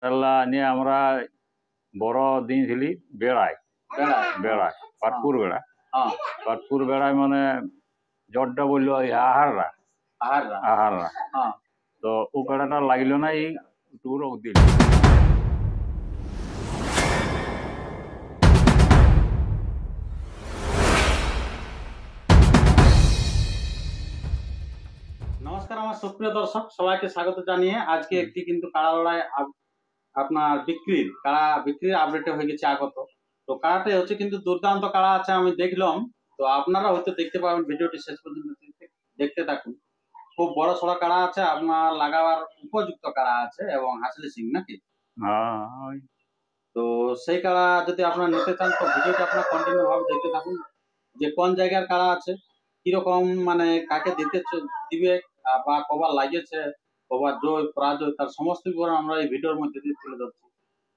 আল্লাহ নিয়ে আমরা বড় দিয়েছিলি বেড়ায় বেড়ায় পাটপুর বেড়া পাটপুর বেড়ায় মানে জ্বরটা বললো আহাররা আহাররা তো ও বেড়াটা লাগলো না এই টুর দিল। নমস্কার আমার সুপ্রিয় দর্শক সবাইকে স্বাগত জানিয়ে আজকে একটি কিন্তু কাড়া লড়াই আপনার বিক্রির আপডেট হয়ে গেছে আগত। তো কাড়াটাই হচ্ছে কিন্তু দুর্দান্ত কাড়া আছে, আমি দেখলাম। তো আপনারা হয়তো দেখতে পাবেন, ভিডিওটি শেষ পর্যন্ত দেখতে থাকুন। খুব বড় সড়ো কাড়া আছে, আপনার লাগাবার উপযুক্ত কাড়া আছে এবং হাসলি সিং নাকি। তো সেই কাড়া যদি আপনারা নিতে চান তো ভিডিওটি আপনারা কন্টিনিউ ভাবে দেখতে থাকুন, যে কোন জায়গার কাড়া আছে, কিরকম মানে কাকে দিবে বা কবার লাগিয়েছে, কবার জয় পরাজয়, তার সমস্ত বিবরণ আমরা এই ভিডিওর মধ্যে দিয়ে তুলে ধরছি।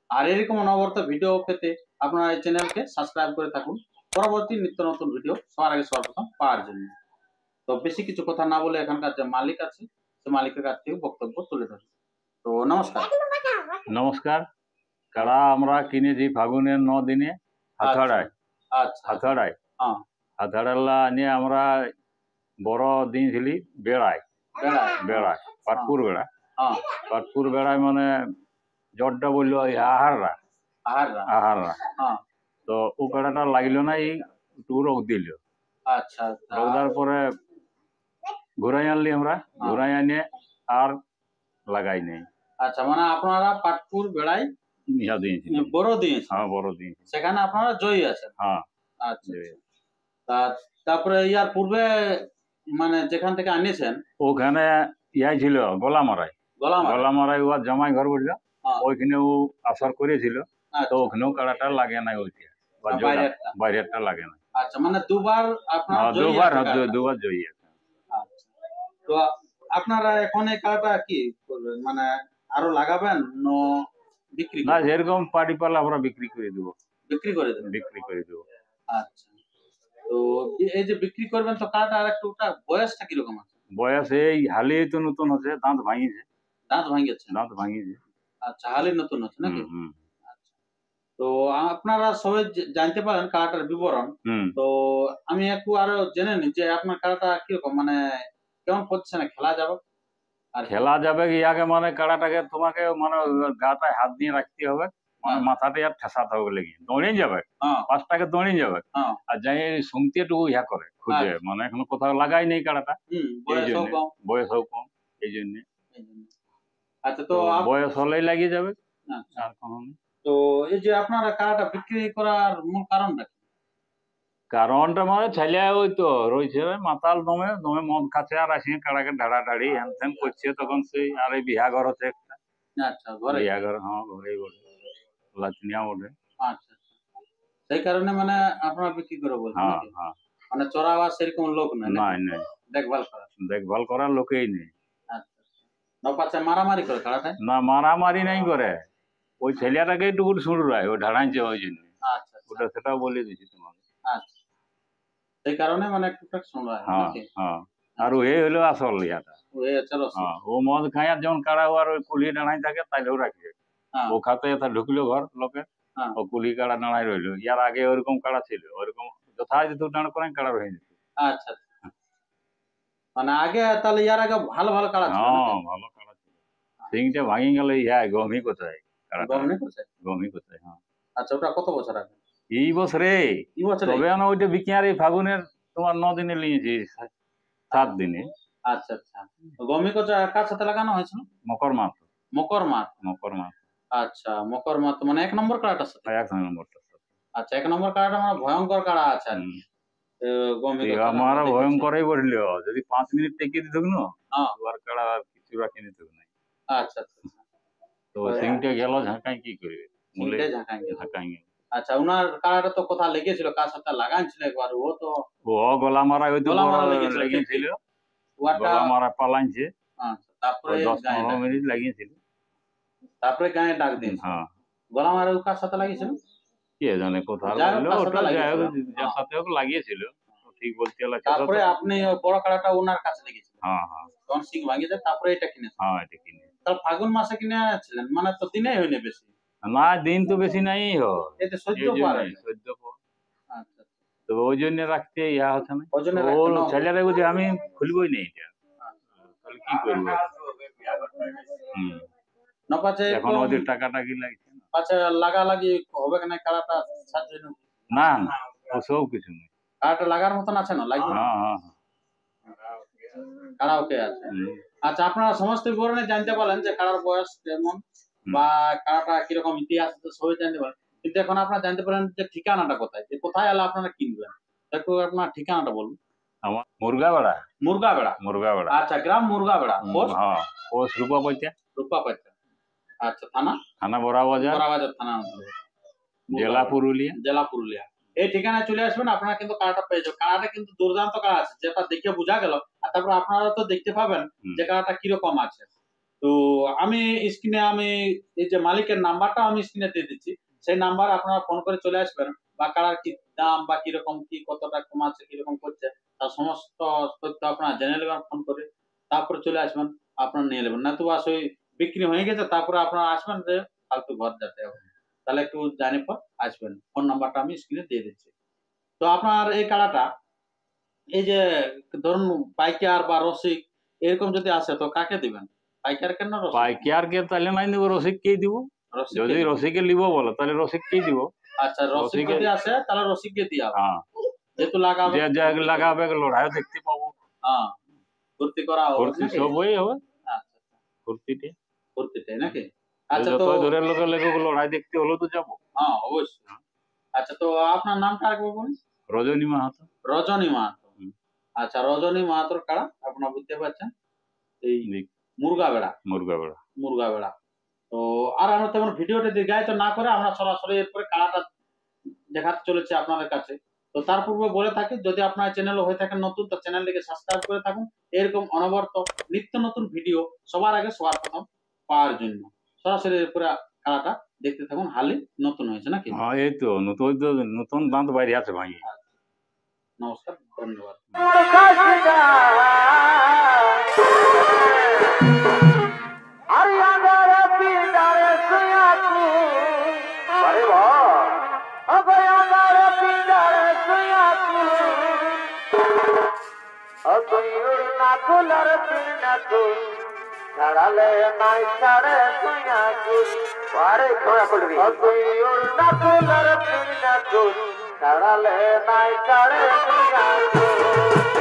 আর এরকম অনবরত ভিডিও পেতে আপনারা এই চ্যানেলকে সাবস্ক্রাইব করে থাকুন, পরবর্তী নিত্য নতুন ভিডিও সবার আগে সর্বপ্রথম পাওয়ার জন্য। তো বেশি কিছু কথা না বলে এখানকার যে মালিক আছে সে মালিকের কাছ থেকে বক্তব্য তুলে ধরছি। তো নমস্কার। নমস্কার। কাড়া আমরা কিনেছি ফাগুনের 9 দিনে হাথাড়ায়। হাথাড়ায় হাথাড়াল্লা নিয়ে আমরা বড় দিয়েছিলি বেড়ায় বেড়ায় পাটপুর বেড়া পাটপুর বেড়ায় মানে জ্বরটা বললো আহাররা আহাররা তো ও বেড়াটা লাগলো না এই টু রোগ দিল। রোগ দেওয়ার পরে ঘুরাই আনলি আমরা, ঘুরাই আনিয়ে আর লাগাই নেই। আচ্ছা, মানে আপনারা পাটপুর বেড়ায় বড় দিয়েছেন? হ্যাঁ, বড় দিয়েছি, সেখানে আপনারা জয়ী আছেন। হ্যাঁ। আচ্ছা, তারপরে ইয়ার পূর্বে মানে যেখান থেকে আনিয়েছেন ওখানে ইয়াই ছিল গলামারাই ওর জামাই ঘর বলল, ওইখানে ও আসর করেছিল। তো ওখানেও কাড়াটা লাগে নাই, ওইটা বাইরেরটা লাগে না। আচ্ছা, মানে দুবার আপনারা দুবার জয়ী আছে। আচ্ছা, তো আপনারা এখন এই কাড়াটা কি করবেন, মানে আরো লাগাবেন না বিক্রি? না, যেরকম পাটি পালা আমরা বিক্রি করে দেবো। বিক্রি করে দেবো। আচ্ছা, তো এই যে বিক্রি করবেন তো কাড়াটা আর একটু বয়সটা কিরকম আছে? বয়স এই হালি তো নতুন হচ্ছে, দাঁত ভাঙিয়েছে। আচ্ছা, হালি নতুন হচ্ছে নাকি? আচ্ছা, তো আপনারা সবাই জানতে পারেন কাড়াটার বিবরণ। তো আমি একটু আরো জেনে নিই যে আপনার কাড়াটা কিরকম, মানে কেমন পজিশনে খেলা যাবে? আর খেলা যাবে ইয়াকে মানে কাড়াটাকে তোমাকে মানে গাটায় হাত দিয়ে রাখতে হবে, মানে মাথাতে আর ঠেসাতে হবে, লেগে দৌড়িয়ে যাবে, পাঁচটাকে দৌড়িয়ে যাবে। আর যাই শুনতে একটু ইয়া করে খুঁজে, মানে এখন কোথাও লাগাই নেই কাড়াটা, বয়সও কম এই জন্য। আচ্ছা, তো বয়স হলেই লাগিয়ে যাবে। তো এই যে আপনারা কাড়াটা বিক্রি করার মূল কারণটা কি? কারণটা মানে ছেলে ওই তো রয়েছে মাতাল দমে দমে মদ খাচ্ছে, আর আসিয়ে কাড়াকে ঢাড়াঢাড়ি হ্যান ত্যান করছে। তখন সেই আর এই বিহা ঘর হচ্ছে একটা। আচ্ছা, ঘরে বিহা ঘর, হ্যাঁ, ঘরেই বটে, লাচনিয়া বটে। আচ্ছা, সেই কারণে মানে আপনারা বিক্রি করে বলছেন? হ্যাঁ, মানে চড়াবার সেরকম লোক নাই? নাই, দেখভাল করার লোকেই নেই। আচ্ছা, মারামারি করে কাড়াটা? না, মারামারি নাই করে, ওই ছেলেটাকে একটু শুনরায়, ওই ঢাড়াইছে ওই জন্য। আচ্ছা, ওটা সেটাও বলে দিচ্ছি তোমাকে। আচ্ছা, সেই কারণে মানে টুকটাক শুনরায়। হ্যাঁ, আর ও হলো আসল ইয়াটা। ও মদ খাই আর যখন কাড়া আর ওই কুলি ডাড়াই থাকে তাইলেও রাখবে। ও খাতে এটা ঢুকলো ঘর লোকে, ও কুলি কাড়া দাঁড়াই রইলো। ইয়ার আগে ওইরকম কাড়া ছিল, ওইরকম যথাযথ দাঁড় করে কাড়া হয়ে যেত। আচ্ছা, মানে আগে তাহলে ইয়ার আগে ভালো কাড়া ছিল? হ্যাঁ, ভালো কাড়া ছিল। সিংটা ভাঙি গেল ইয়া গমি কোথায়, গমি কোথায়। হ্যাঁ। আচ্ছা, ওটা কত বছর আগে? এই বছরে। তবে না ওইটা বিকিয়ার এই ফাগুনের তোমার 9 দিনে নিয়েছি, 7 দিনে। আচ্ছা, গমি কোচা কার সাথে লাগানো হয়েছিল? মকর মাস। আচ্ছা, মকর মাস মানে 1 নম্বর কাড়াটার সাথে? 1 নম্বরটার সাথে। আচ্ছা, 1 নম্বর কাড়াটা মানে ভয়ঙ্কর কাড়া আছে। আমার ভয়ঙ্করই বললো, যদি 5 মিনিট টেকে দিত না আর কাড়া আর কিছু রাখি নিত না। আচ্ছা, তো সিংটা গেল ঝাঁকাই, কি করবে, মুলে ঝাঁকাই গেল। আচ্ছা, উনার কাড়াটা তো কোথা লেগেছিল, কার সাথে লাগাইছিল একবার? ও তো গলা মারা, ওই তো লেগেছিল, গলা মারা পালাইছে। আচ্ছা, তারপরে 10-15 মিনিট লাগিয়েছিল, তারপরে গায়ে ডাক দিয়েছে। হ্যাঁ, গলা মারা কার সাথে লাগিয়েছিল কে জানে, কোথায় লাগলো, ওটা যার সাথে হোক লাগিয়েছিল, ঠিক বলতে গেলে। তারপরে আপনি বড় কাড়াটা ওনার কাছে লেগেছিল? হ্যাঁ, তখন সিং ভাঙিয়ে যায়, তারপরে এটা কিনেছে? হ্যাঁ, এটা কিনে। তাহলে ফাগুন মাসে কিনে ছিলেন, মানে তো দিনেই হয়নি বেশি। না দিন তো বেশি নাই এতে সহ্য পারে না। আচ্ছা, তো ওই জন্য রাখতে ইয়া হচ্ছে না। ওই জন্য ও রাখতে না। ছেলেরা বলছে আমি খুলবই না এটা, তাহলে কি করবো? না পাচ্ছে এখন ওদের টাকাটা কি লাগছে না। পাচ্ছে লাগালাগি হবে কিনা কাড়াটা সার জন্য? না না ওসব কিছু নেই। কাড়াটা লাগার মতন আছে না? লাগবে না? হ্যাঁ হ্যাঁ কাড়া ওকে আছে। হুম। আচ্ছা, আপনারা সমস্ত বিবরণে জানতে পারলেন যে কাড়ার বয়স কেমন বা কাড়াটা কিরকম ইতিহাস আছে সবই জানতে পারেন, কিন্তু এখন আপনারা জানতে পারেন যে ঠিকানাটা কোথায়, যে কোথায় এলে আপনারা কিনবেন। একটু আপনার ঠিকানাটা বলুন। আমার মুরগাবেড়া। মুরগাবেড়া। মুরগাবেড়া। আচ্ছা, গ্রাম মুরগাবেড়া, পোস্ট হ্যাঁ পোস্ট রূপাপইতা। রূপাপইতা। আচ্ছা, থানা থানা বড়াবাজার। বড়াবাজার থানা, জেলা পুরুলিয়া। জেলা পুরুলিয়া। এই ঠিকানায় চলে আসবেন, আপনারা কিন্তু কাড়াটা পেয়ে যাবেন। কাড়াটা কিন্তু দুর্দান্ত কাড়া আছে, যেটা দেখে বোঝা গেল। আর তারপর আপনারা তো দেখতে পাবেন যে কাড়াটা কিরকম আছে। তো আমি স্ক্রিনে এই যে মালিকের নাম্বারটা আমি স্ক্রিনে দিয়ে দিচ্ছি, সেই নাম্বার আপনারা ফোন করে চলে আসবেন, বা কাড়ার কি দাম বা কিরকম কি কতটা কমাচ্ছে কিরকম করছে তার সমস্ত তথ্য আপনারা জেনে নেবেন ফোন করে। তারপরে চলে আসবেন, আপনারা নিয়ে নেবেন। না তো বাস ওই বিক্রি হয়ে গেছে তারপরে আপনারা আসবেন যে ফালতু ঘর যেতে হবে, তাহলে একটু জানি পর আসবেন। ফোন নাম্বারটা আমি স্ক্রিনে দিয়ে দিচ্ছি। তো আপনার এই কাড়াটা এই যে ধরুন পাইকার বা রসিক এরকম যদি আসে তো কাকে দিবেন? পাইকার কেন রসিক? পাইকারকে তাহলে নাই দিব, রসিককেই দিব। যদি রসিকে নিব বলো তাহলে রসিককেই দিব। আচ্ছা, রসিক যদি আসে তাহলে রসিককে দিয়া। হ্যাঁ যেহেতু লাগাবে, যে লাগাবে লড়াইও দেখতে পাবো। হ্যাঁ, ভর্তি করা হবে ফুর্তি নাকি? সবই হবে। আচ্ছা, ফুর্তিতে ভর্তিটাই নাকি? আচ্ছা, তো যতই দূরের লোকের লড়াই দেখতে হলো তো যাবো। হ্যাঁ অবশ্যই। আচ্ছা, তো আপনার নামটা আরেকবার বলুন। রজনী মাহাতো। রজনী মাহাতো। আচ্ছা, রজনী মাহাতোর কাড়া আপনারা বুঝতে পারছেন, এই মুরগাবেড়া। মুরগাবেড়া। মুরগাবেড়া। তো আর আমরা তেমন ভিডিওটা দীর্ঘায়িত না করে আমরা সরাসরি এরপরে কাড়াটা দেখাতে চলেছি আপনাদের কাছে। তো তার পূর্বে বলে থাকি, যদি আপনার চ্যানেল হয়ে থাকেন নতুন, তো চ্যানেলটিকে সাবস্ক্রাইব করে থাকুন এরকম অনবরত নিত্য নতুন ভিডিও সবার আগে সবার প্রথম পাওয়ার জন্য। সরাসরি এরপরে খেলাটা দেখতে থাকুন। হালি নতুন হয়েছে নাকি? হ্যাঁ এই তো নতুন দাঁত বাইরে আছে ভাই। নমস্কার, ধন্যবাদ। ছাড়ালে নাই ছাড়ে তুইয়া তুই আরে খোয়া করবি তুই উল্টা কুলার তুই না তুই ছাড়ালে নাই ছাড়ে তুইয়া তুই